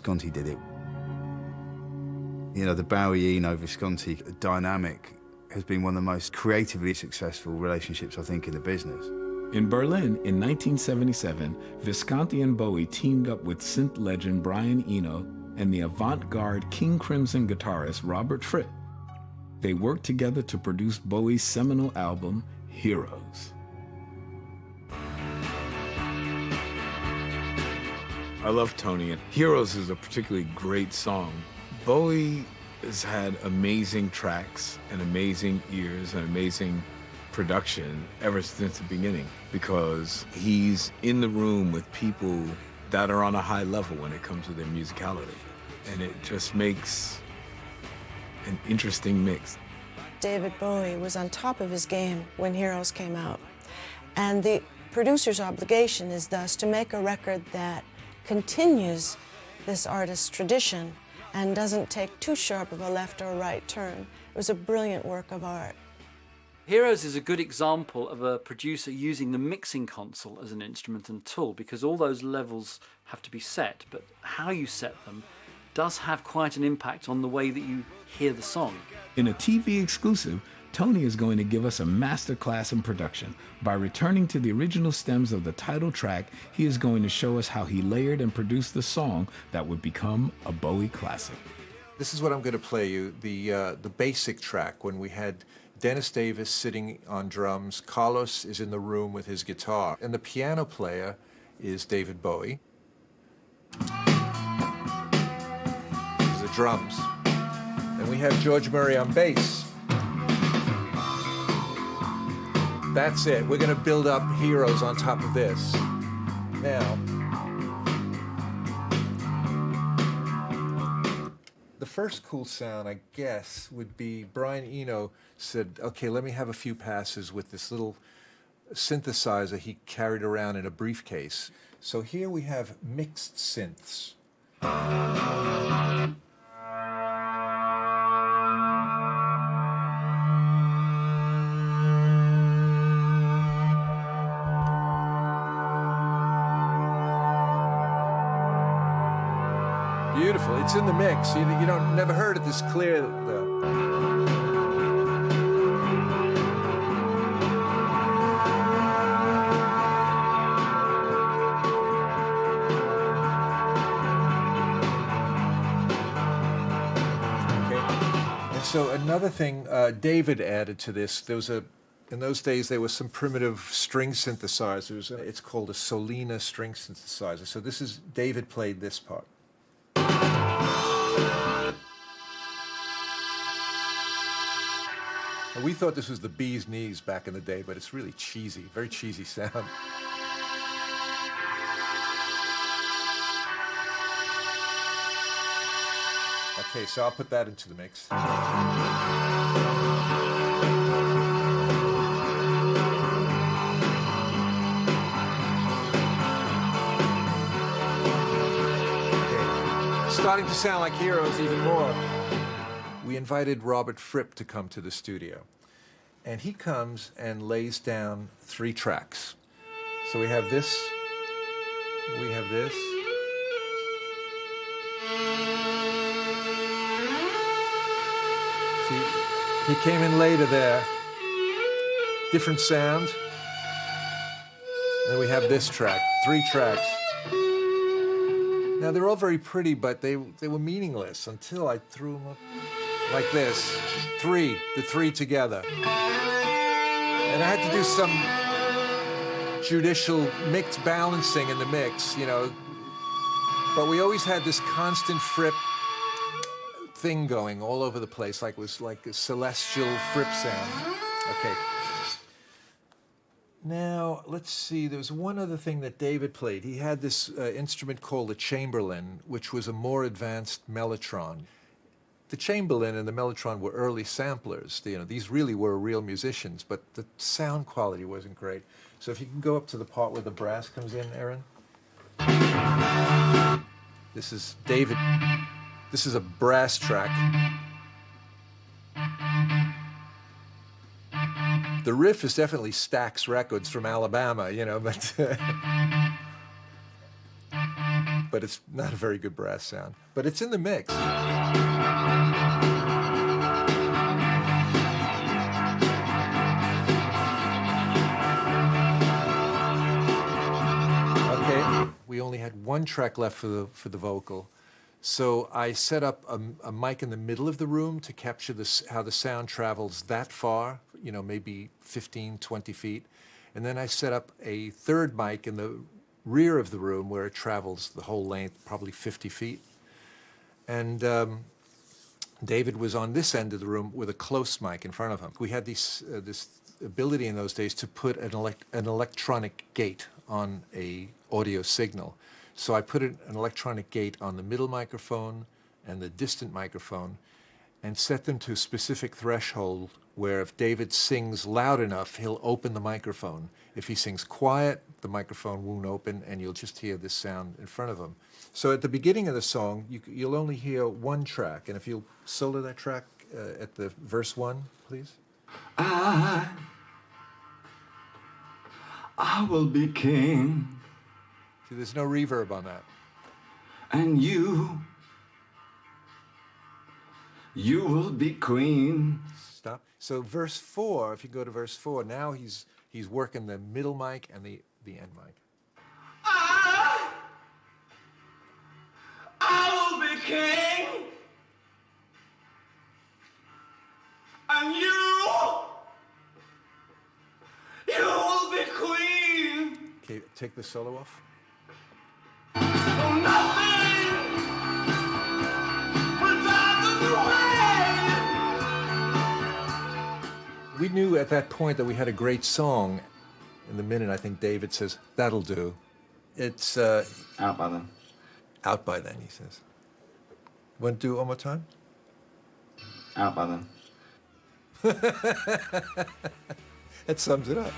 Visconti did it. You know, the Bowie-Eno-Visconti dynamic has been one of the most creatively successful relationships, I think, in the business. In Berlin in 1977, Visconti and Bowie teamed up with synth legend Brian Eno and the avant-garde King Crimson guitarist Robert Fripp. They worked together to produce Bowie's seminal album, Heroes. I love Tony, and Heroes is a particularly great song. Bowie has had amazing tracks and amazing ears and amazing production ever since the beginning, because he's in the room with people that are on a high level when it comes to their musicality. And it just makes an interesting mix. David Bowie was on top of his game when Heroes came out. And the producer's obligation is thus to make a record that continues this artist's tradition and doesn't take too sharp of a left or right turn. It was a brilliant work of art. Heroes is a good example of a producer using the mixing console as an instrument and tool, because all those levels have to be set, but how you set them does have quite an impact on the way that you hear the song. In a TV exclusive, Tony is going to give us a masterclass in production. By returning to the original stems of the title track, he is going to show us how he layered and produced the song that would become a Bowie classic. This is what I'm going to play you, the basic track, when we had Dennis Davis sitting on drums, Carlos is in the room with his guitar, and the piano player is David Bowie. These are the drums. And we have George Murray on bass. That's it. We're going to build up Heroes on top of this. Now, the first cool sound, I guess, would be Brian Eno said, okay, let me have a few passes with this little synthesizer he carried around in a briefcase. So here we have mixed synths. Beautiful. It's in the mix. You don't never heard it this clear, though. So another thing David added to this, there was in those days there was some primitive string synthesizers. It's called a Solina string synthesizer. So this is, David played this part. And we thought this was the bee's knees back in the day, but it's really cheesy, very cheesy sound. Okay, so I'll put that into the mix. Okay. Starting to sound like Heroes even more. We invited Robert Fripp to come to the studio. And he comes and lays down 3 tracks. So we have this, we have this. He came in later there. Different sound. And we have this track, 3 tracks. Now they're all very pretty, but they were meaningless until I threw them up like this. 3, the 3 together. And I had to do some judicial mix balancing in the mix, you know. But we always had this constant Fripp thing going all over the place, like it was like a celestial Fripp sound. Okay. Now, let's see, there was one other thing that David played. He had this instrument called a Chamberlin, which was a more advanced mellotron. The Chamberlin and the mellotron were early samplers. You know, these really were real musicians, but the sound quality wasn't great. So if you can go up to the part where the brass comes in, Aaron. This is David. This is a brass track. The riff is definitely Stax Records from Alabama, you know, but but it's not a very good brass sound. But it's in the mix. Okay, we only had one track left for the vocal. So I set up a mic in the middle of the room to capture how the sound travels that far, you know, maybe 15, 20 feet. And then I set up a third mic in the rear of the room where it travels the whole length, probably 50 feet. And David was on this end of the room with a close mic in front of him. We had this ability in those days to put an electronic gate on a audio signal. So I put an electronic gate on the middle microphone and the distant microphone and set them to a specific threshold where if David sings loud enough, he'll open the microphone. If he sings quiet, the microphone won't open and you'll just hear this sound in front of him. So at the beginning of the song, you'll only hear one track. And if you'll solo that track at the verse 1, please. I will be king. See, there's no reverb on that. And you will be queen. Stop. So verse 4, if you go to verse 4, now he's working the middle mic and the end mic. I will be king. And you will be queen. Okay, take the solo off. Oh, nothing will drive them away. We knew at that point that we had a great song. In the minute, I think David says, "That'll do." It's Out by then. out by then, he says. Want to do it one more time? Out by then. That sums it up.